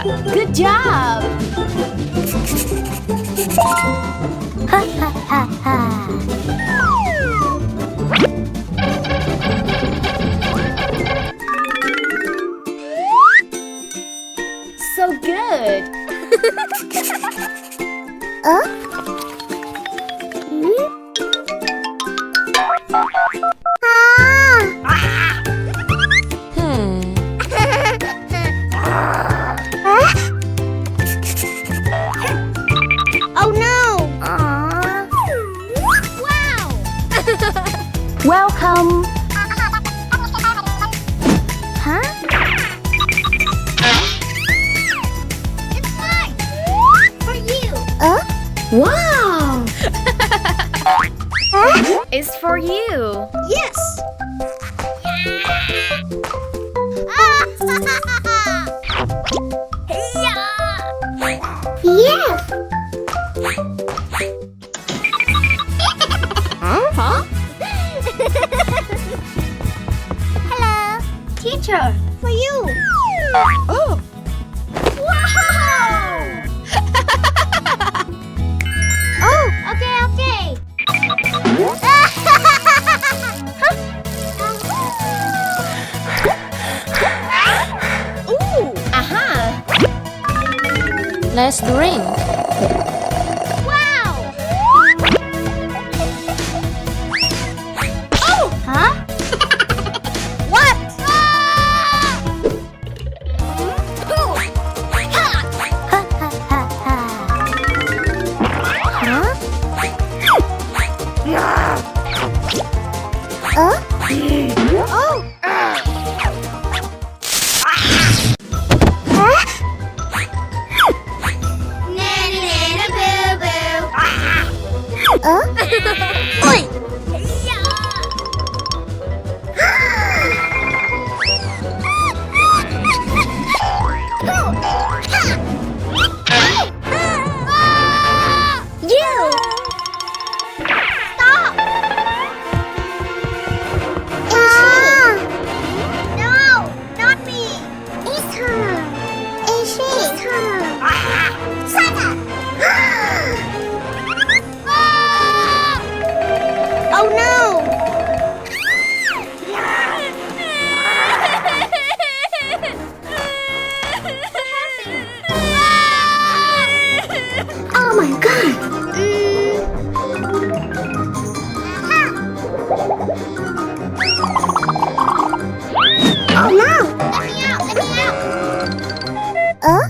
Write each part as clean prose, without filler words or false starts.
Good job! Ha ha ha ha! So good! Oh no! Wow! Welcome! Huh? It's mine! For you! Wow! It's for you! Yes! Yes! Huh? Hello! Teacher, for you! Oh! Wow! Oh, okay. Ooh! Aha! Let's drink. Wow! Oh! Huh? What? Oh no! Oh my god! Oh no! Let me out! Oh!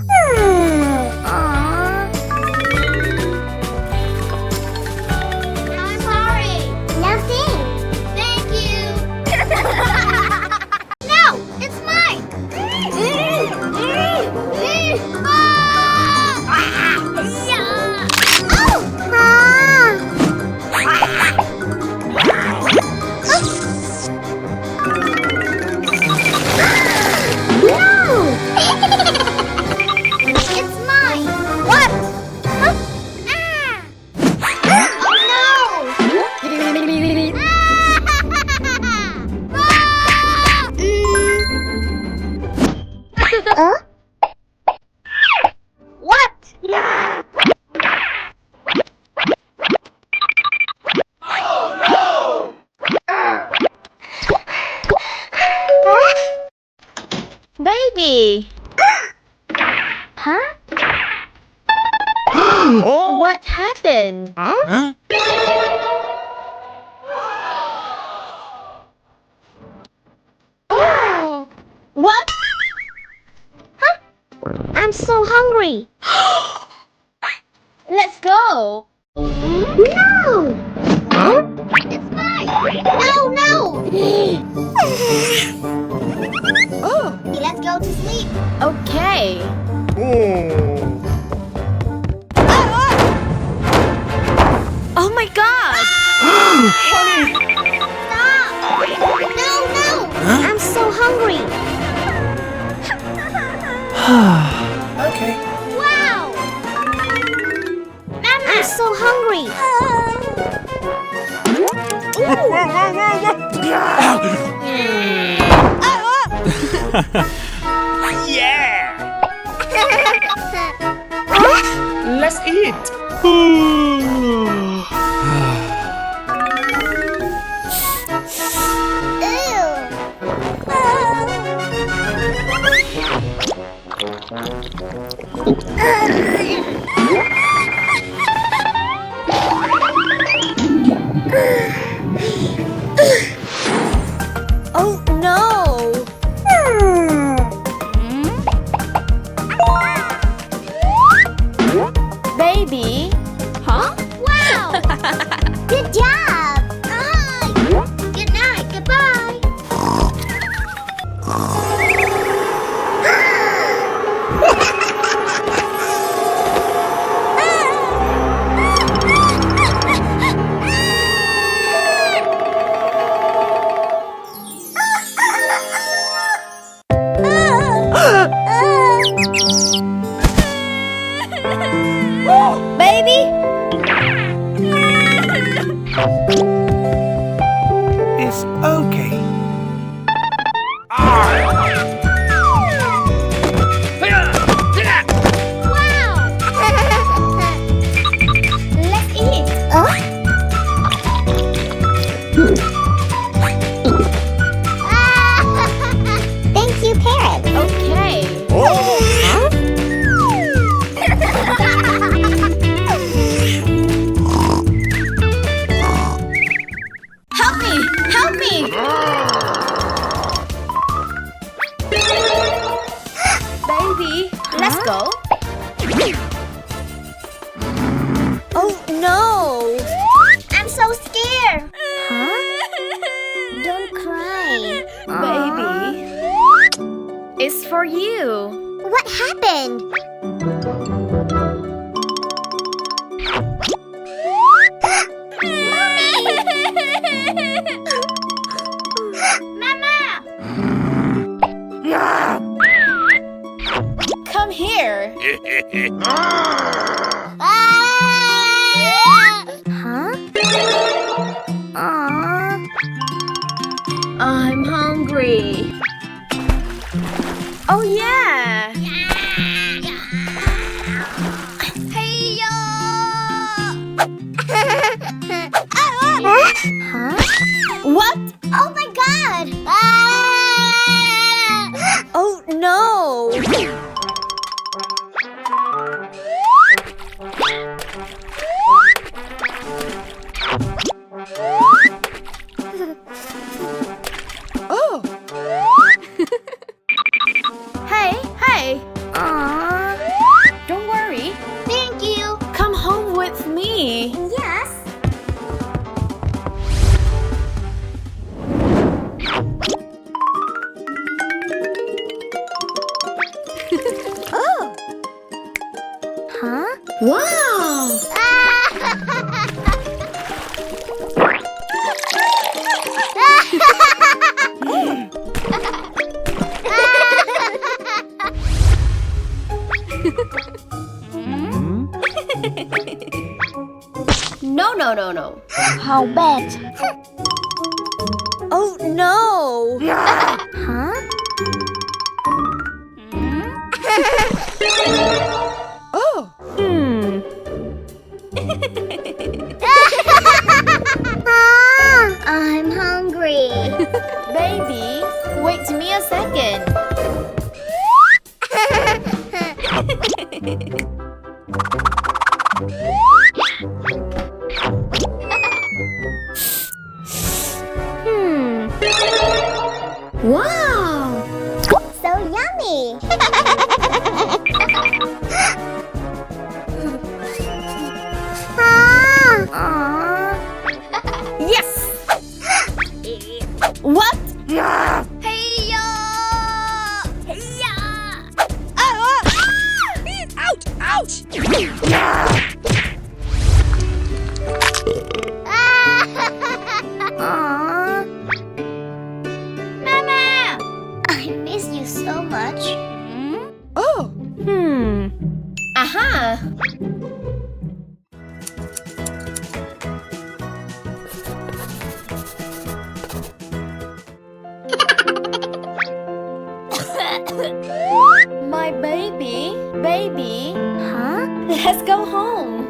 I'm sorry. Nothing. Thank you. No, it's mine. It's mine. What? Huh? Oh no! What? Baby! Huh? Oh! What happened? Huh? Oh! What? Huh? I'm so hungry. Let's go! No! It's mine! No! Oh! Okay, let's go to sleep. Okay! Oh my god! Stop! No! I'm so hungry. Okay. Wow! Mama! I'm so hungry. Yeah! it! Oh no! Baby? Huh? Wow! Good job! Good night, goodbye! Baby? It's okay. Wow! Let's eat! Thank you, parrot. Okay. Help me! Help me! Baby, let's go. Oh no! I'm so scared. Don't cry. Baby, it's for you. What happened? Mama! Come here. I'm hungry. Oh yeah. What? Oh my god! Oh no. Oh. Hey. Don't worry. Thank you. Come home with me. Yes. Wow. No. How bad? Oh no. Oh. I'm hungry. Baby, wait me a second. Wow. So yummy. Yes. What? Ouch! Mama! I miss you so much. Oh. Aha. My baby. Huh? Let's go home.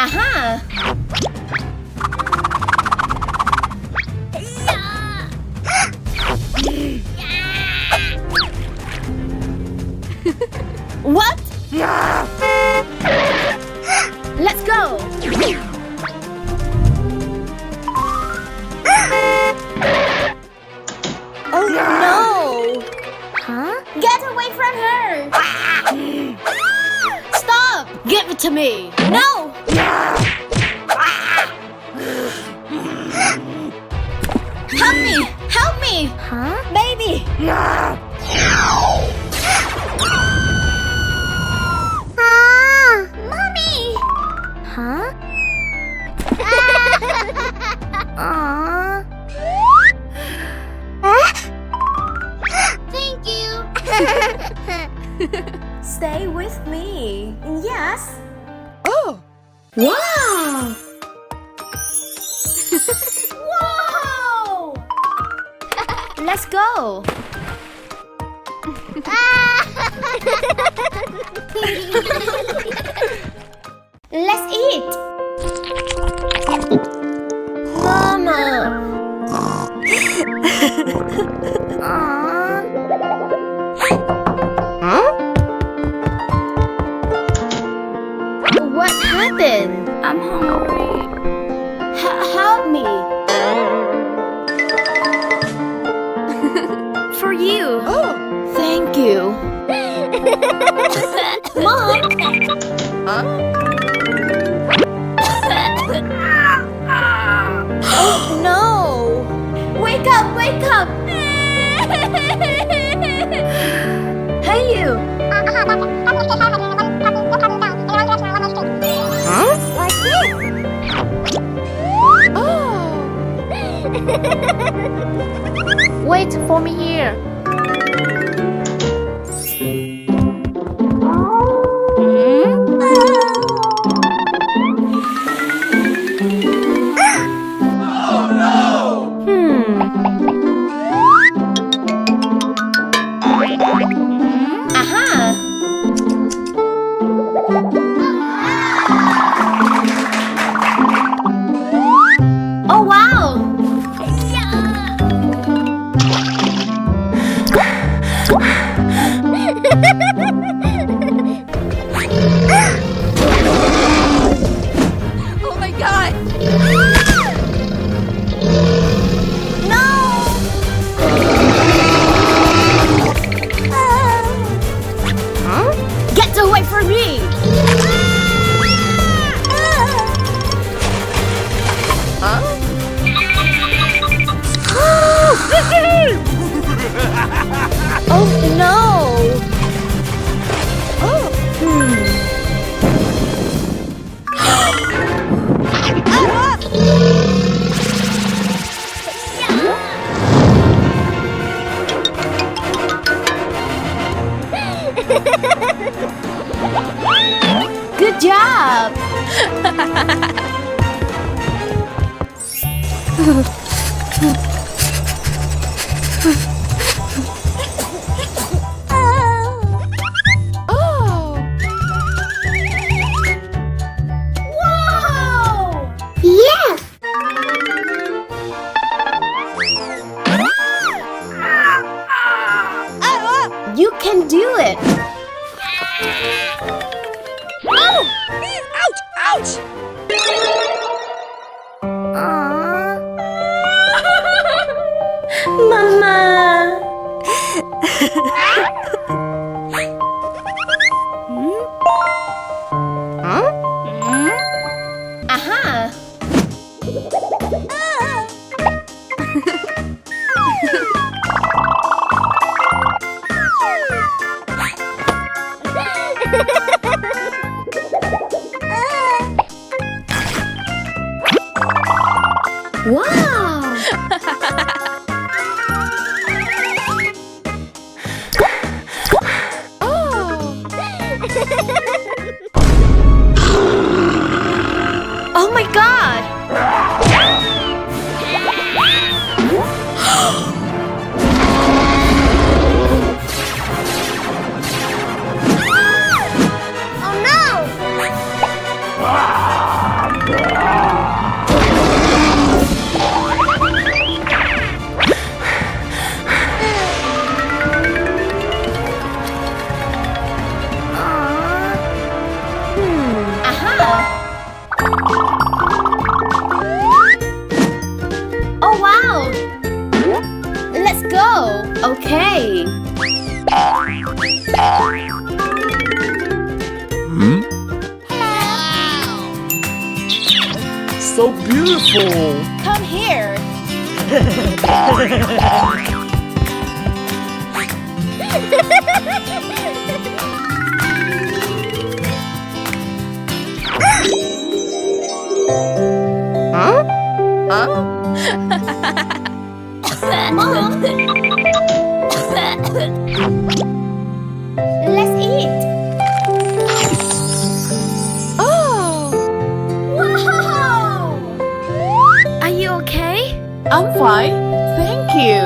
Aha! What? Let's go! Oh no! Huh? Get away from her! Stop! Give it to me! No! Help me! Help me! Huh? Baby! Ah! Mommy! Huh? Aww. Thank you. Stay with me. Yes. Oh! Wow! Whoa! Let's go. Let's eat. Mama. What happened? I'm hungry. Help me. For you. Oh! Thank you. Mom. Oh no. Wake up, wake up. Hey you. What's this? Wait for me here. Aha! Oh wow! Oh my god! Get away from me! Oh no! Good job! Whoa! Yes! You can do it! Ouch! Ouch! Mama! Aha! Wow! Oh my god! Oh no! Oh wow! Let's go! Okay. So beautiful! Come here. Let's eat. Oh. Wow! Are you okay? I'm fine. Thank you.